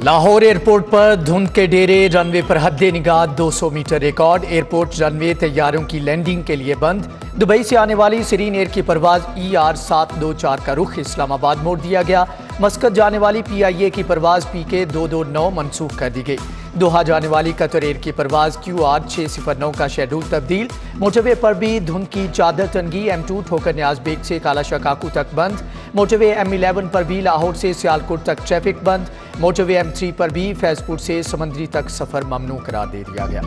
Lahore airport पर धुंध के डेरे, रनवे पर हद्दे निगाह 200 मीटर रिकॉर्ड। एयरपोर्ट रनवे तैयारों की लैंडिंग के लिए बंद। दुबई से आने वाली सीरीन एयर की परवाज ER 724 का रुख इस्लामाबाद मोड़ दिया गया। मस्कत जाने वाली PIA की परवाज PK 229 मनसूख कर दी गई। दोहा जाने वाली कतर एयर की परवाज QR 609 का शेड्यूल तब्दील। मोटरवे पर भी धुंध की चादर तंगी। M2 ठोकर न्याज बेग से कालाशाह काकू तक बंद। मोटरवे M11 पर भी लाहौर से सियालकोट तक ट्रैफिक बंद। मोटरवे M3 पर भी फैजपुर से समंदरी तक सफर ममनू करार दे दिया गया।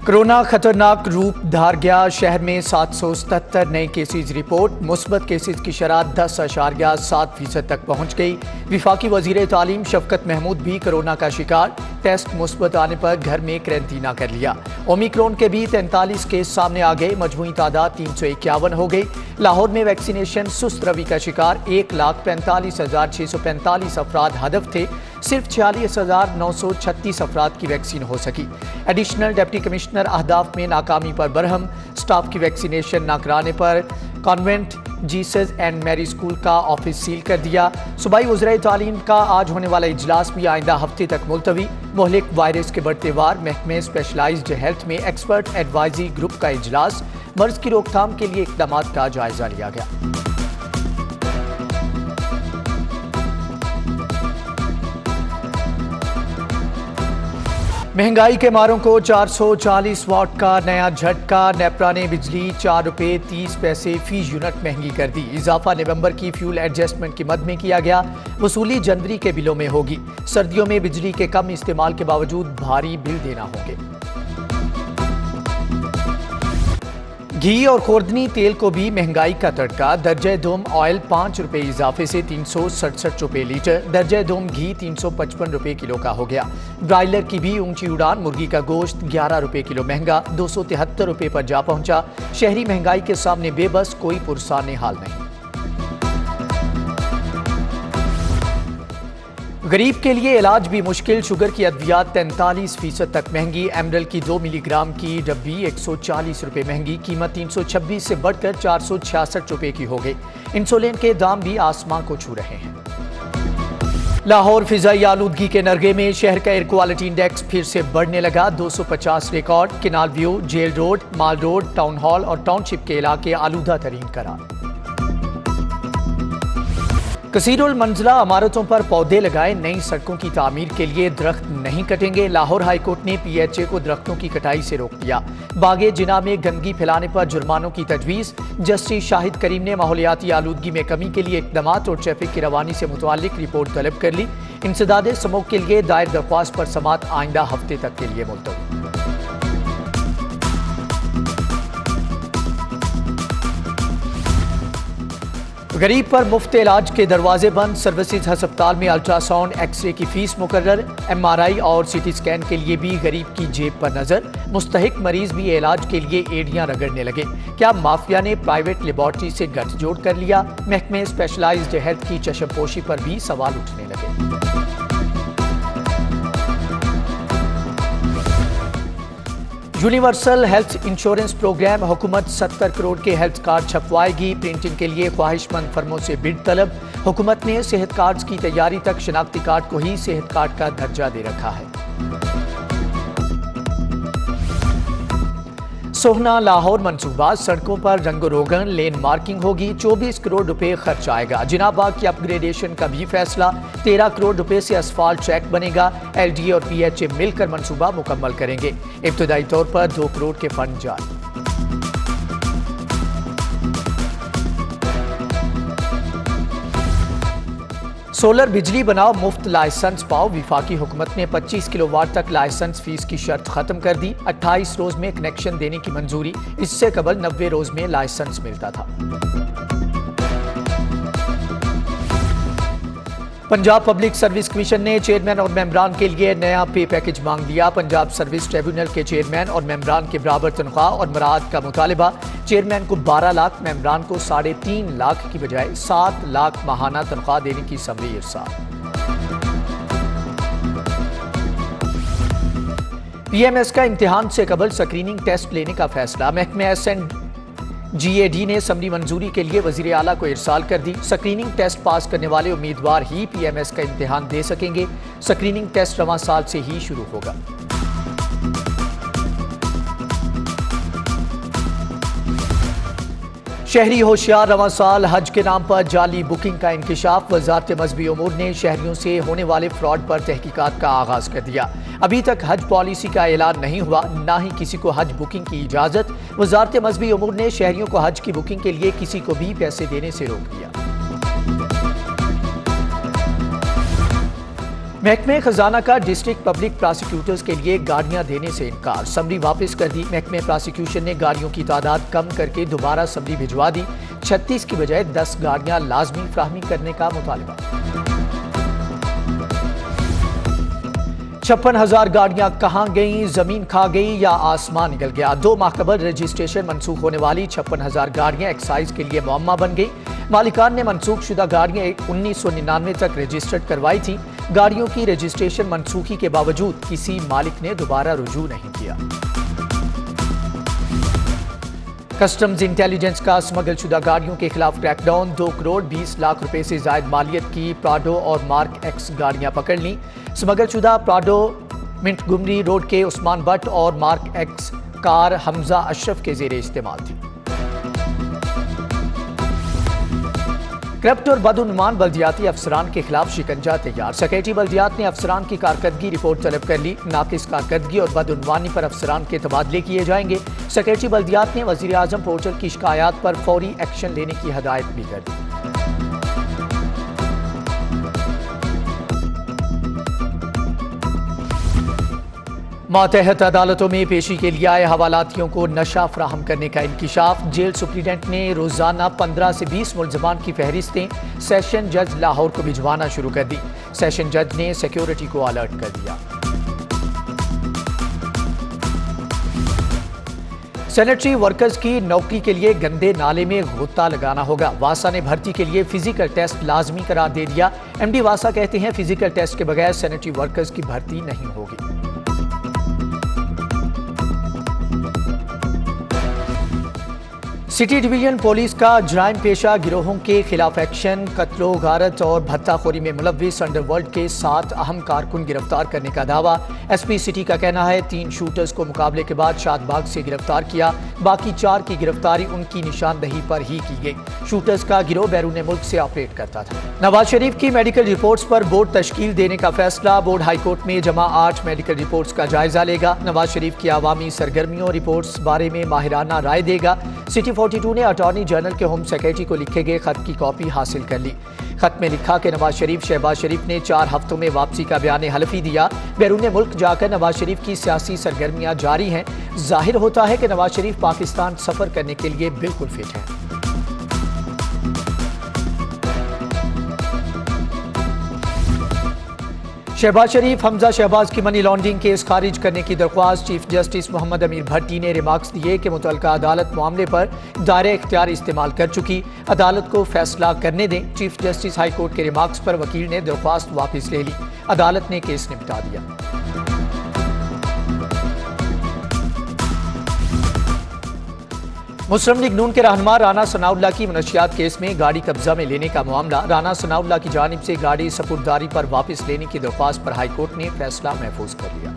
कोरोना खतरनाक रूप धार गया। शहर में 777 नए केसेज रिपोर्ट। मुस्बत केसेज की शरह 10.7% तक पहुंच गई। विफाकी वजीर तालीम शफकत महमूद भी कोरोना का शिकार। टेस्ट मुस्बत आने पर घर में क्रेंटीना कर लिया। ओमिक्रॉन के भी 43 केस सामने आ गए। मजमूई तादाद 351 हो गई। लाहौर में वैक्सीनेशन सुस्त रवि का शिकार। 1,45,645 अफराद हदफ थे। सिर्फ 46,936 अफराद की वैक्सीन हो सकी। एडिशनल डिप्टी कमिश्नर अहदाफ में नाकामी पर बरहम। स्टाफ की वैक्सीनेशन न कराने पर convent Jesus and Mary school का ऑफिस सील कर दिया। सूबाई वज़ीर तालीम का आज होने वाला इजलास भी आइंदा हफ्ते तक मुलतवी। मुहलिक वायरस के बढ़ते वार महकमे स्पेशलाइज्ड हेल्थ में एक्सपर्ट एडवाइजरी ग्रुप का इजलास। मर्ज की रोकथाम के लिए इक़दाम का जायजा लिया गया। महंगाई के मारों को 440 वाट का नया झटका। नेपरा ने बिजली 4 रुपये 30 पैसे फी यूनिट महंगी कर दी। इजाफा नवंबर की फ्यूल एडजस्टमेंट की मद में किया गया। वसूली जनवरी के बिलों में होगी। सर्दियों में बिजली के कम इस्तेमाल के बावजूद भारी बिल देना होंगे। घी और खोर्दनी तेल को भी महंगाई का तड़का। दर्जे दोम ऑयल 5 रुपये इजाफे से 367 रुपये लीटर। दर्जे दोम घी 355 रुपये किलो का हो गया। ब्रायलर की भी ऊंची उड़ान। मुर्गी का गोश्त 11 रुपये किलो महंगा 273 रुपये पर जा पहुंचा। शहरी महंगाई के सामने बेबस, कोई पुरसाने हाल नहीं। गरीब के लिए इलाज भी मुश्किल। शुगर की अद्वियात 43% तक महंगी। एमरल की 2 मिलीग्राम की डब्बी 140 रुपये महंगी। कीमत 326 से बढ़कर 466 रुपये की हो गई। इंसुलिन के दाम भी आसमां को छू रहे हैं। लाहौर फिजाई आलूदगी के नरगे में। शहर का एयर क्वालिटी इंडेक्स फिर से बढ़ने लगा। 250 record. Canal view, jail road, माल रोड, टाउन हॉल और टाउनशिप के इलाके आलूदा तरीन करार। कसीरुल मंजिला इमारतों पर पौधे लगाए। नई सड़कों की तामीर के लिए दरख्त नहीं कटेंगे। लाहौर हाईकोर्ट ने PHA को दरख्तों की कटाई से रोक दिया। बागे जिना में गंदगी फैलाने पर जुर्मानों की तजवीज़। जस्टिस शाहिद करीम ने माहौलियाती आलूदगी में कमी के लिए इक़दाम और ट्रैफिक की रवानी से मुतल्लिक रिपोर्ट तलब कर ली। इंसदादे समूह के लिए दायर दरख्वास्त पर समात आइंदा हफ्ते तक के लिए मुलतवी। गरीब पर मुफ्त इलाज के दरवाजे बंद। सर्विसेज हस्पताल में अल्ट्रासाउंड, एक्सरे की फीस मुकर्रर। MRI और CT स्कैन के लिए भी गरीब की जेब पर नजर। मुस्तहिक मरीज भी इलाज के लिए एड़ियां रगड़ने लगे। क्या माफिया ने प्राइवेट लेबॉर्ट्री से गठजोड़ कर लिया? महकमे स्पेशलाइज्ड हेल्थ की चशमपोशी पर भी सवाल उठने लगे। Universal health insurance programme. हुकूमत 70 करोड़ के हेल्थ कार्ड छपवाएगी। प्रिंटिंग के लिए ख्वाहिशमंद फर्मों से बिड तलब। हुकूमत ने सेहत कार्ड्स की तैयारी तक शनाख्ती कार्ड को ही सेहत कार्ड का दर्जा दे रखा है। सोहना लाहौर मंसूबा। सड़कों पर रंगो रोगन, लेन मार्किंग होगी। 24 करोड़ रुपए खर्च आएगा। जिनाबाग की अपग्रेडेशन का भी फैसला। 13 करोड़ रुपए से असफाल्ट ट्रैक बनेगा। LDA और PHA मिलकर मंसूबा मुकम्मल करेंगे। इब्तदाई तौर पर 2 करोड़ के फंड जारी। सोलर बिजली बनाओ, मुफ्त लाइसेंस पाओ। विफाकी हुकूमत ने 25 किलोवाट तक लाइसेंस फीस की शर्त खत्म कर दी। 28 रोज में कनेक्शन देने की मंजूरी। इससे कबल 90 रोज में लाइसेंस मिलता था। पंजाब पब्लिक सर्विस कमीशन ने चेयरमैन और मेंबरान के लिए नया पे पैकेज मांग लिया। पंजाब सर्विस ट्रिब्यूनल के चेयरमैन और मेंबरान के बराबर तनख्वाह और मराद का मुतालिबा। चेयरमैन को 12 लाख, मेंबरान को 3.5 लाख की बजाय 7 लाख माहाना तनख्वाह देने की समरी इरसाल। PMS का इम्तिहान से कबल स्क्रीनिंग टेस्ट लेने का फैसला। महकमे GAD ने समरी मंजूरी के लिए वजीर आला को इरसाल कर दी। स्क्रीनिंग टेस्ट पास करने वाले उम्मीदवार ही PMS का इम्तिहान दे सकेंगे। स्क्रीनिंग टेस्ट रवां साल से ही शुरू होगा। शहरी होशियार, रवां साल हज के नाम पर जाली बुकिंग का इंकिशाफ। वजारत मजहबी उमूर ने शहरियों से होने वाले फ्रॉड पर तहकीकात का आगाज कर दिया। अभी तक हज पॉलिसी का ऐलान नहीं हुआ, ना ही किसी को हज बुकिंग की इजाजत। वजारत मजहबी उमूर ने शहरियों को हज की बुकिंग के लिए किसी को भी पैसे देने से रोक दिया। महकमे खजाना का डिस्ट्रिक्ट पब्लिक प्रोसिक्यूटर्स के लिए गाड़ियां देने से इनकार। समरी वापस कर दी। महकमे प्रोसिक्यूशन ने गाड़ियों की तादाद कम करके दोबारा समरी भिजवा दी। 36 की बजाय 10 गाड़ियां लाजमी फ्राहमी करने का मुतालबा। 56,000 गाड़ियां कहां गईं? जमीन खा गई या आसमान निकल गया? 2 माह कबल रजिस्ट्रेशन मनसूख होने वाली 56,000 गाड़ियां एक्साइज के लिए मुअम्मा बन गई। मालिकान ने मनसूख शुदा गाड़ियां 1999 तक रजिस्टर्ड करवाई थी। गाड़ियों की रजिस्ट्रेशन मनसूखी के बावजूद किसी मालिक ने दोबारा रुजू नहीं किया। कस्टम्स इंटेलिजेंस का स्मगल शुदा गाड़ियों के खिलाफ क्रैकडाउन। 2 करोड़ 20 लाख रुपए से जायद मालियत की प्राडो और मार्क एक्स गाड़ियां पकड़ ली। स्मगल शुदा प्राडो मिंटगुमरी रोड के उस्मान बट और mark x car Hamza Ashraf के जेर इस्तेमाल थी। करप्ट और बदउन्मान बल्दियाती अफसरान के खिलाफ शिकंजा तैयार। सेक्रेटरी बल्दियात ने अफसरान की कारकर्दगी रिपोर्ट तलब कर ली। नाकिस कारकर्दगी और बदउन्वानी पर अफसरान के तबादले किए जाएंगे। सेक्रेटरी बल्दियात ने वजीर आजम पोर्टल की शिकायत पर फौरी एक्शन लेने की हदायत भी कर दी। मातहत अदालतों में पेशी के लिए आए हवालातियों को नशा फ्राहम करने का इंकिशाफ। जेल सुप्रीडेंट ने रोजाना 15 से 20 मुलजमान की फहरिस्तें सेशन जज लाहौर को भिजवाना शुरू कर दी। सेशन जज ने सिक्योरिटी को अलर्ट कर दिया। सैनिटरी वर्कर्स की नौकरी के लिए गंदे नाले में गुत्ता लगाना होगा। वासा ने भर्ती के लिए फिजिकल टेस्ट लाजमी करार दे दिया। MD वासा कहते हैं फिजिकल टेस्ट के बगैर सैनिटरी वर्कर्स की भर्ती नहीं होगी। सिटी डिवीजन पुलिस का जराइम पेशा गिरोहों के खिलाफ एक्शन। कत्लो गारत और भत्ताखोरी में मुलव्विस अंडरवर्ल्ड के 7 अहम कारकुन गिरफ्तार करने का दावा। SP सिटी का कहना है 3 शूटर्स को मुकाबले के बाद शादबाग से गिरफ्तार किया। बाकी 4 की गिरफ्तारी उनकी निशानदही पर ही की गई। शूटर्स का गिरोह बैरून मुल्क से ऑपरेट करता था। नवाज शरीफ की मेडिकल रिपोर्ट्स पर बोर्ड तश्कील देने का फैसला। बोर्ड हाईकोर्ट में जमा 8 मेडिकल रिपोर्ट्स का जायजा लेगा। नवाज शरीफ की आवामी सरगर्मियों रिपोर्ट्स बारे में माहिराना राय देगा। सिटी 42 ने अटॉर्नी जनरल के होम सेक्रेटरी को लिखे गए खत की कॉपी हासिल कर ली। खत में लिखा कि नवाज शरीफ शहबाज शरीफ ने 4 हफ्तों में वापसी का बयान हलफी दिया। बैरून मुल्क जाकर नवाज शरीफ की सियासी सरगर्मियां जारी हैं। जाहिर होता है कि नवाज शरीफ पाकिस्तान सफर करने के लिए बिल्कुल फिट हैं। शहबाज शरीफ हमजा शहबाज की मनी लॉन्ड्रिंग केस खारिज करने की दरख्वास्त। चीफ जस्टिस मोहम्मद अमीर भट्टी ने रिमार्क्स दिए कि मुतल्लिका अदालत मामले पर दायरे इख्तियार इस्तेमाल कर चुकी। अदालत को फैसला करने दें। चीफ जस्टिस हाई कोर्ट के रिमार्क्स पर वकील ने दरख्वास्त वापस ले ली। अदालत ने केस निपटा दिया। मुस्लिम लीग नून के रहनुमा राना सनाउल्लाह की मनशियात केस में गाड़ी कब्जा में लेने का मामला। राना सनाउल्लाह की जानिब से गाड़ी सपुर्दारी पर वापस लेने की दरख्वास्त पर हाईकोर्ट ने फैसला महफूज कर लिया।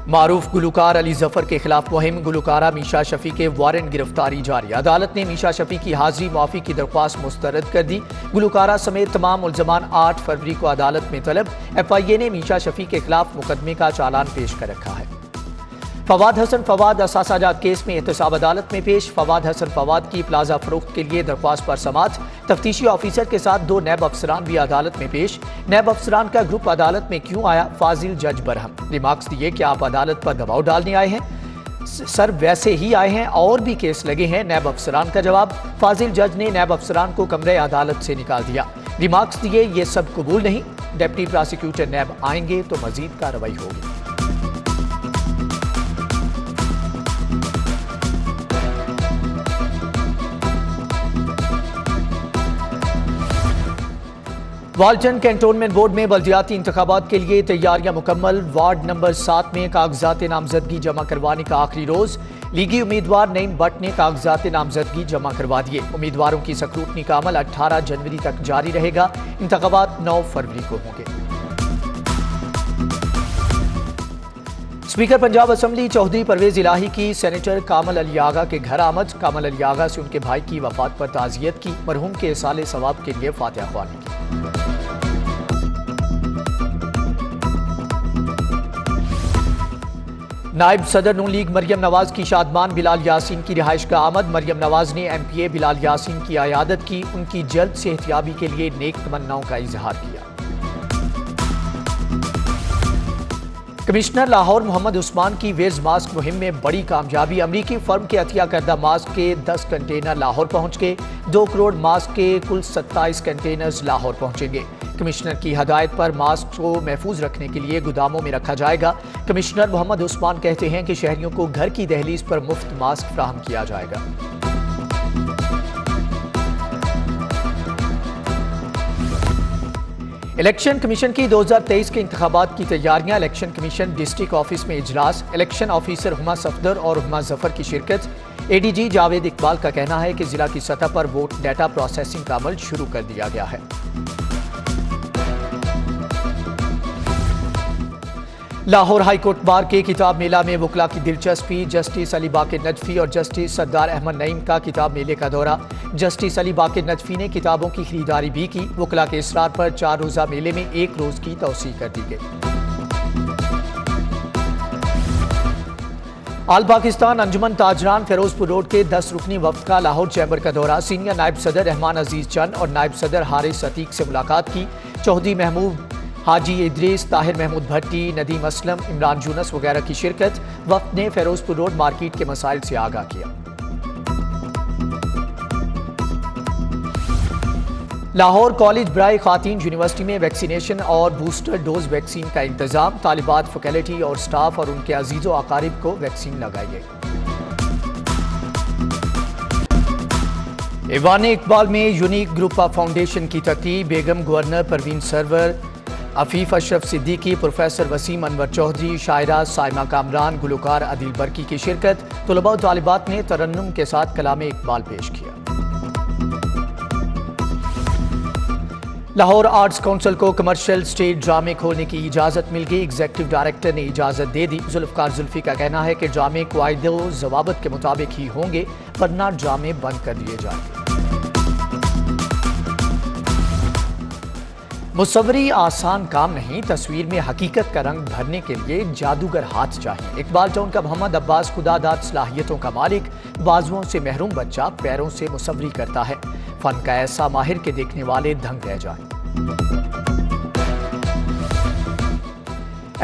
मारूफ गुलकार अली जफर के खिलाफ मुहिम। गुलकारा मीशा शफी के वारंट गिरफ्तारी जारी। अदालत ने मीशा शफी की हाजिरी मुआफी की दरख्वास्त मुस्तरद कर दी। गुलकारा समेत तमाम मुलजमान 8 फरवरी को अदालत में तलब। FIA ने मीशा शफी के खिलाफ मुकदमे का चालान पेश कर रखा है। फवाद हसन फवाद असासा जात केस में एहतसाब अदालत में पेश। फवाद हसन फवाद की प्लाजा फरोख्त के लिए दरख्वास्त पर समाअत। तफ्तीशी ऑफिसर के साथ 2 नैब अफसरान भी अदालत में पेश। नैब अफसरान का ग्रुप अदालत में क्यों आया? फाजिल जज बरहम। रिमार्क्स दिए कि आप अदालत पर दबाव डालने आए हैं? सर वैसे ही आए हैं, और भी केस लगे हैं। नैब अफसरान का जवाब। फाजिल जज ने नैब अफसरान को कमरे अदालत से निकाल दिया। रिमार्क्स दिए ये सब कबूल नहीं। डिप्टी प्रोसिक्यूटर नैब आएंगे तो मजीद कार्रवाई होगी। वाल्टन कैंटोनमेंट बोर्ड में बल्दियाती इंतखाबात के लिए तैयारियां मुकम्मल। वार्ड नंबर 7 में कागजात नामजदगी जमा करवाने का आखिरी रोज। लीगी उम्मीदवार नईम भट्ट ने कागजात नामजदगी जमा करवा दिए। उम्मीदवारों की स्क्रूटनी का अमल 18 जनवरी तक जारी रहेगा। इंतखाबात 9 फरवरी को होंगे। स्पीकर पंजाब असम्बली चौधरी परवेज इलाही की सेनेटर कामल अली आगा के घर आमद। कामल अली आगा से उनके भाई की वफात पर ताज़ियत की। मरहूम के इसाले सवाब के लिए फातिहा ख्वानी की। नायब सदर नून लीग मरियम नवाज की शादमान बिलाल यासीन की रिहाइश का आमद। मरियम नवाज ने MPA बिलाल यासीन की अयादत की। उनकी जल्द सेहतियाबी के लिए नेक तमन्नाओं का इजहार किया। कमिश्नर लाहौर मोहम्मद उस्मान की वेज मास्क मुहिम में बड़ी कामयाबी। अमरीकी फर्म के अतिया करदा मास्क के 10 कंटेनर लाहौर पहुंच गए। 2 करोड़ मास्क के कुल 27 कंटेनर्स लाहौर पहुंचेंगे। कमिश्नर की हदायत पर मास्क को महफूज रखने के लिए गोदामों में रखा जाएगा। कमिश्नर मोहम्मद उस्मान कहते हैं कि शहरियों को घर की दहलीज पर मुफ्त मास्क फराहम किया जाएगा। इलेक्शन कमीशन की 2023 के इंतखाबात की तैयारियां। इलेक्शन कमीशन डिस्ट्रिक्ट ऑफिस में इजलास। इलेक्शन ऑफिसर हुमा सफदर और हुमा जफर की शिरकत। ADG जावेद इकबाल का कहना है कि जिला की सतह पर वोट डाटा प्रोसेसिंग का अमल शुरू कर दिया गया है। लाहौर हाईकोर्ट बार के किताब मेला में वकला की दिलचस्पी। जस्टिस अली बाकिर नजफी और जस्टिस सरदार अहमद नईम का किताब मेले का दौरा। जस्टिस अली बाकिर नजफी ने किताबों की खरीदारी भी की। वकला के इसरार पर 4 रोज़ा मेले में 1 रोज की तौसीह कर दी गई। आल पाकिस्तान अंजुमन ताजरान फिरोजपुर रोड के 10 रुकनी वफ्द का लाहौर चैम्बर का दौरा। सीनियर नायब सदर रहमान अजीज चंद और नायब सदर हारिस अतीक से मुलाकात की। चौधरी महमूद हाजी इद्रीस, ताहिर महमूद भट्टी, नदीम असलम, इमरान यूनस वगैरह की शिरकत। वफ्द ने फिरोजपुर रोड मार्केट के मसाइल से आगाह किया। लाहौर कॉलेज ब्राय खातीन यूनिवर्सिटी में वैक्सीनेशन और बूस्टर डोज वैक्सीन का इंतजाम। तालिबात, फैकल्टी और स्टाफ और उनके अजीज़ो अकारिब को वैक्सीन लगाई गई। ईवान इकबाल में यूनिक ग्रुप ऑफ फाउंडेशन की तरतीब। बेगम गवर्नर परवीन सरवर, अफीफ अशरफ सिद्दीकी, प्रोफेसर वसीम अनवर चौधरी, शायरा साइमा कामरान, गुलकार अदिल बरकी की शिरकत। तलबा और तालिबात ने तरन्नुम के साथ कलामे इकबाल पेश किया। लाहौर आर्ट्स काउंसिल को कमर्शियल स्टेज ड्रामे खोलने की इजाज़त मिल गई। एग्जीक्यूटिव डायरेक्टर ने इजाज़त दे दी। जुल्फ़कार जुल्फ़ी का कहना है कि ड्रामे कायदे ज़वाबित के मुताबिक ही होंगे, वरना ड्रामे बंद कर दिए जाएंगे। मुसव्वरी आसान काम नहीं, तस्वीर में हकीकत का रंग भरने के लिए जादूगर हाथ चाहिए। इकबाल टाउन का मोहम्मद अब्बास खुदादाद सलाहियतों का मालिक, बाजुओं से महरूम बच्चा पैरों से मुसव्वरी करता है। फन का ऐसा माहिर के देखने वाले दंग रह जाएं।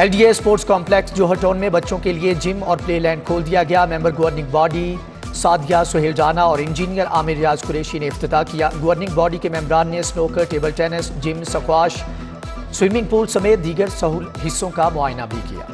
LDA स्पोर्ट्स कॉम्प्लेक्स जोहर टाउन में बच्चों के लिए जिम और प्ले लैंड खोल दिया गया। Member governing body Sadia Suhail Rana और इंजीनियर आमिर रियाज कुरैशी ने इफ्तिताह किया। गवर्निंग बॉडी के मेंबरान ने snooker, table tennis, gym, squash, swimming pool समेत दीगर हिस्सों का मुआयना भी किया।